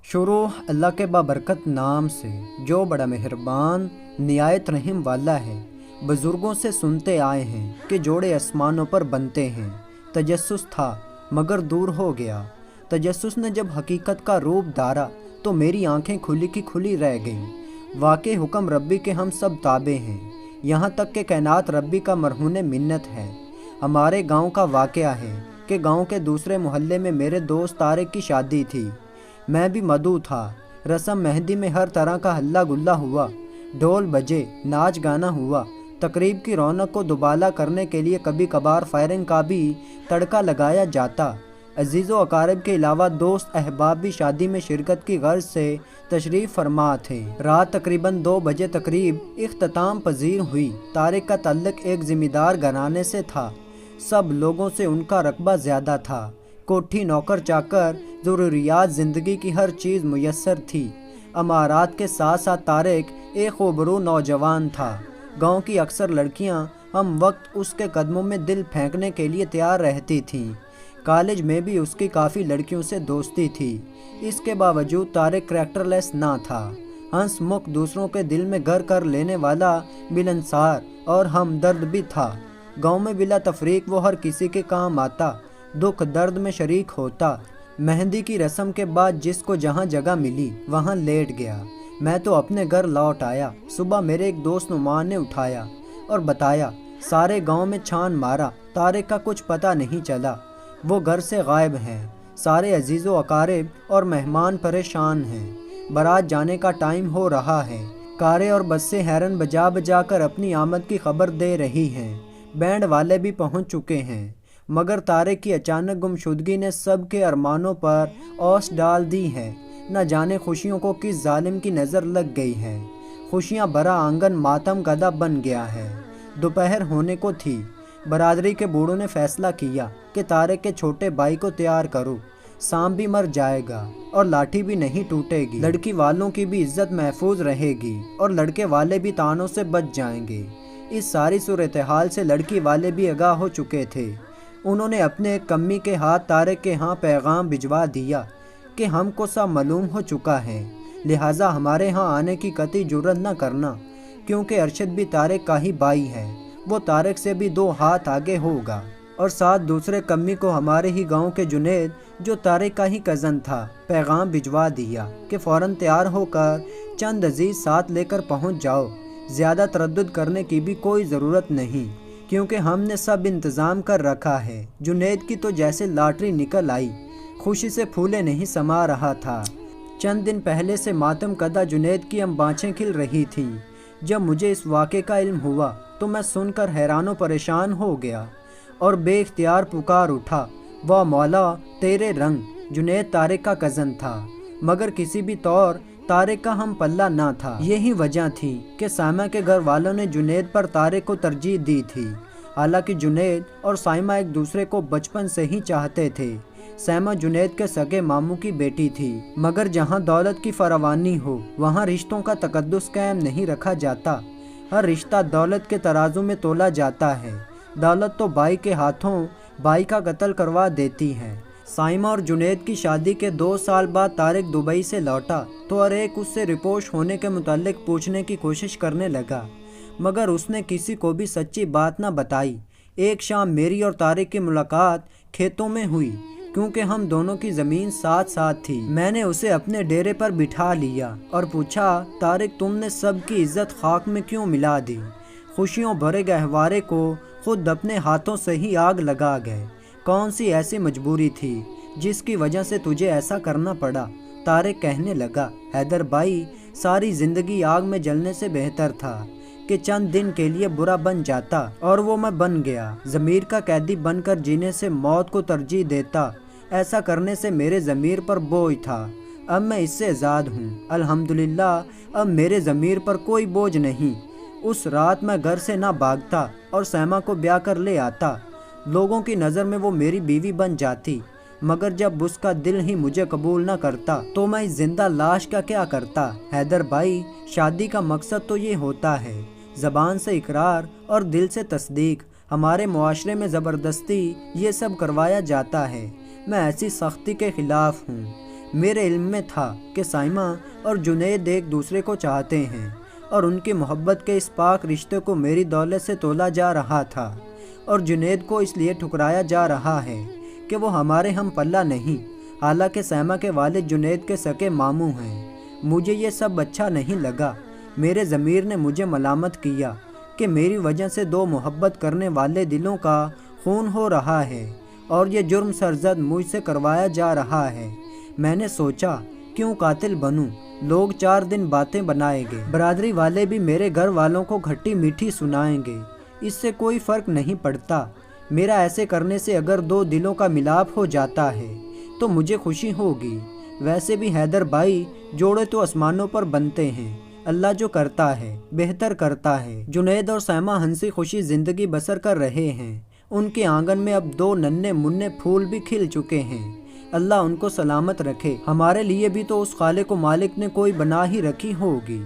شروع اللہ کے بابرکت نام سے جو بڑا مہربان نہایت رحم والا ہے۔ بزرگوں سے سنتے آئے ہیں کہ جوڑے آسمانوں پر بنتے ہیں۔ تجسس تھا مگر دور ہو گیا۔ تجسس نے جب حقیقت کا روپ دھارا تو میری آنکھیں کھلی کی کھلی رہ گئیں۔ واقع حکم ربی کے ہم سب تابع ہیں، یہاں تک کہ کائنات ربی کا مرہون منت ہے۔ ہمارے گاؤں کا واقعہ ہے کہ گاؤں کے دوسرے محلے میں میرے دوست طارق کی شادی تھی۔ میں بھی مدعو تھا۔ رسم مہندی میں ہر طرح کا ہلا گلا ہوا، ڈھول بجے، ناچ گانا ہوا۔ تقریب کی رونق کو دوبالا کرنے کے لیے کبھی کبھار فائرنگ کا بھی تڑکا لگایا جاتا۔ عزیز و اقارب کے علاوہ دوست احباب بھی شادی میں شرکت کی غرض سے تشریف فرما تھے۔ رات تقریباً 2 بجے تقریب اختتام پذیر ہوئی۔ طارق کا تعلق ایک ذمہ دار گھرانے سے تھا، سب لوگوں سے ان کا رقبہ زیادہ تھا۔ کوٹھی، نوکر چاکر، ضروریات زندگی کی ہر چیز میسر تھی۔ امارات کے ساتھ ساتھ طارق ایک خوبرو نوجوان تھا۔ گاؤں کی اکثر لڑکیاں ہم وقت اس کے قدموں میں دل پھینکنے کے لیے تیار رہتی تھیں۔ کالج میں بھی اس کی کافی لڑکیوں سے دوستی تھی۔ اس کے باوجود طارق کریکٹر لیس نہ تھا۔ ہنس مکھ، دوسروں کے دل میں گھر کر لینے والا، ملنسار اور ہمدرد بھی تھا۔ گاؤں میں بلا تفریق وہ ہر کسی کے کام آتا، دکھ درد میں شریک ہوتا۔ مہندی کی رسم کے بعد جس کو جہاں جگہ ملی وہاں لیٹ گیا۔ میں تو اپنے گھر لوٹ آیا۔ صبح میرے ایک دوست نعمان نے اٹھایا اور بتایا، سارے گاؤں میں چھان مارا، طارق کا کچھ پتہ نہیں چلا، وہ گھر سے غائب ہیں۔ سارے عزیز و اقارب اور مہمان پریشان ہیں۔ بارات جانے کا ٹائم ہو رہا ہے۔ کاریں اور بسیں ہارن بجا بجا کر اپنی آمد کی خبر دے رہی ہیں۔ بینڈ والے بھی پہنچ چکے ہیں، مگر طارق کی اچانک گمشدگی نے سب کے ارمانوں پر اوس ڈال دی ہے۔ نہ جانے خوشیوں کو کس ظالم کی نظر لگ گئی ہے۔ خوشیاں بھرا آنگن ماتم کدہ بن گیا ہے۔ دوپہر ہونے کو تھی۔ برادری کے بوڑھوں نے فیصلہ کیا کہ طارق کے چھوٹے بھائی کو تیار کرو، سانپ بھی مر جائے گا اور لاٹھی بھی نہیں ٹوٹے گی۔ لڑکی والوں کی بھی عزت محفوظ رہے گی اور لڑکے والے بھی تانوں سے بچ جائیں گے۔ اس ساری صورتحال سے لڑکی والے بھی آگاہ ہو چکے تھے۔ انہوں نے اپنے ایک کمی کے ہاتھ طارق کے ہاں پیغام بھجوا دیا کہ ہم کو سب معلوم ہو چکا ہے، لہٰذا ہمارے ہاں آنے کی قطعی جرات نہ کرنا، کیونکہ ارشد بھی طارق کا ہی بھائی ہے، وہ طارق سے بھی 2 ہاتھ آگے ہوگا۔ اور ساتھ دوسرے کمی کو ہمارے ہی گاؤں کے جنید، جو طارق کا ہی کزن تھا، پیغام بھجوا دیا کہ فوراً تیار ہو کر چند عزیز ساتھ لے کر پہنچ جاؤ۔ زیادہ تردد کرنے کی بھی کوئی ضرورت نہیں، کیونکہ ہم نے سب انتظام کر رکھا ہے۔ جنید کی تو جیسے لاٹری نکل آئی، خوشی سے پھولے نہیں سما رہا تھا۔ چند دن پہلے سے ماتم کدہ جنید کی بانچیں کھل رہی تھیں۔ جب مجھے اس واقعے کا علم ہوا تو میں سن کر حیران و پریشان ہو گیا اور بے اختیار پکار اٹھا، واہ مولا تیرے رنگ! جنید طارق کا کزن تھا، مگر کسی بھی طور طارق کا ہم پلہ نہ تھا۔ یہی وجہ تھی کہ سائمہ کے گھر والوں نے جنید پر طارق کو ترجیح دی تھی۔ حالانکہ جنید اور سائمہ ایک دوسرے کو بچپن سے ہی چاہتے تھے۔ سائمہ جنید کے سگے ماموں کی بیٹی تھی، مگر جہاں دولت کی فراوانی ہو وہاں رشتوں کا تقدس قائم نہیں رکھا جاتا۔ ہر رشتہ دولت کے ترازو میں تولا جاتا ہے۔ دولت تو بھائی کے ہاتھوں بھائی کا قتل کروا دیتی ہے۔ سائمہ اور جنید کی شادی کے 2 سال بعد طارق دبئی سے لوٹا تو ہر ایک اس سے رپوش ہونے کے متعلق پوچھنے کی کوشش کرنے لگا، مگر اس نے کسی کو بھی سچی بات نہ بتائی۔ ایک شام میری اور طارق کی ملاقات کھیتوں میں ہوئی، کیونکہ ہم دونوں کی زمین ساتھ ساتھ تھی۔ میں نے اسے اپنے ڈیرے پر بٹھا لیا اور پوچھا، طارق تم نے سب کی عزت خاک میں کیوں ملا دی؟ خوشیوں بھرے گہوارے کو خود اپنے ہاتھوں سے ہی آگ لگا گئے۔ کون سی ایسی مجبوری تھی جس کی وجہ سے تجھے ایسا کرنا پڑا؟ طارق کہنے لگا، حیدر بھائی، ساری زندگی آگ میں جلنے سے بہتر تھا کہ چند دن کے لیے برا بن جاتا، اور وہ میں بن گیا۔ ضمیر کا قیدی بن کر جینے سے موت کو ترجیح دیتا۔ ایسا کرنے سے میرے ضمیر پر بوجھ تھا، اب میں اس سے آزاد ہوں۔ الحمدللہ اب میرے ضمیر پر کوئی بوجھ نہیں۔ اس رات میں گھر سے نہ بھاگتا اور سائمہ کو بیاہ کر لے آتا۔ لوگوں کی نظر میں وہ میری بیوی بن جاتی، مگر جب اس کا دل ہی مجھے قبول نہ کرتا تو میں اس زندہ لاش کا کیا کرتا؟ حیدر بھائی، شادی کا مقصد تو یہ ہوتا ہے، زبان سے اقرار اور دل سے تصدیق۔ ہمارے معاشرے میں زبردستی یہ سب کروایا جاتا ہے۔ میں ایسی سختی کے خلاف ہوں۔ میرے علم میں تھا کہ سائمہ اور جنید ایک دوسرے کو چاہتے ہیں اور ان کی محبت کے اس پاک رشتے کو میری دولت سے تولا جا رہا تھا، اور جنید کو اس لیے ٹھکرایا جا رہا ہے کہ وہ ہمارے ہم پلہ نہیں، حالانکہ سائمہ کے والد جنید کے سکے ماموں ہیں۔ مجھے یہ سب اچھا نہیں لگا۔ میرے ضمیر نے مجھے ملامت کیا کہ میری وجہ سے دو محبت کرنے والے دلوں کا خون ہو رہا ہے اور یہ جرم سرزد مجھ سے کروایا جا رہا ہے۔ میں نے سوچا کیوں قاتل بنوں، لوگ 4 دن باتیں بنائیں گے، برادری والے بھی میرے گھر والوں کو کھٹی میٹھی سنائیں گے، اس سے کوئی فرق نہیں پڑتا۔ میرا ایسے کرنے سے اگر 2 دلوں کا ملاپ ہو جاتا ہے تو مجھے خوشی ہوگی۔ ویسے بھی حیدر بھائی، جوڑے تو آسمانوں پر بنتے ہیں، اللہ جو کرتا ہے بہتر کرتا ہے۔ جنید اور سائمہ ہنسی خوشی زندگی بسر کر رہے ہیں۔ ان کے آنگن میں اب 2 ننھے منھے پھول بھی کھل چکے ہیں۔ اللہ ان کو سلامت رکھے۔ ہمارے لیے بھی تو اس خالق و مالک نے کوئی بنا ہی رکھی ہوگی۔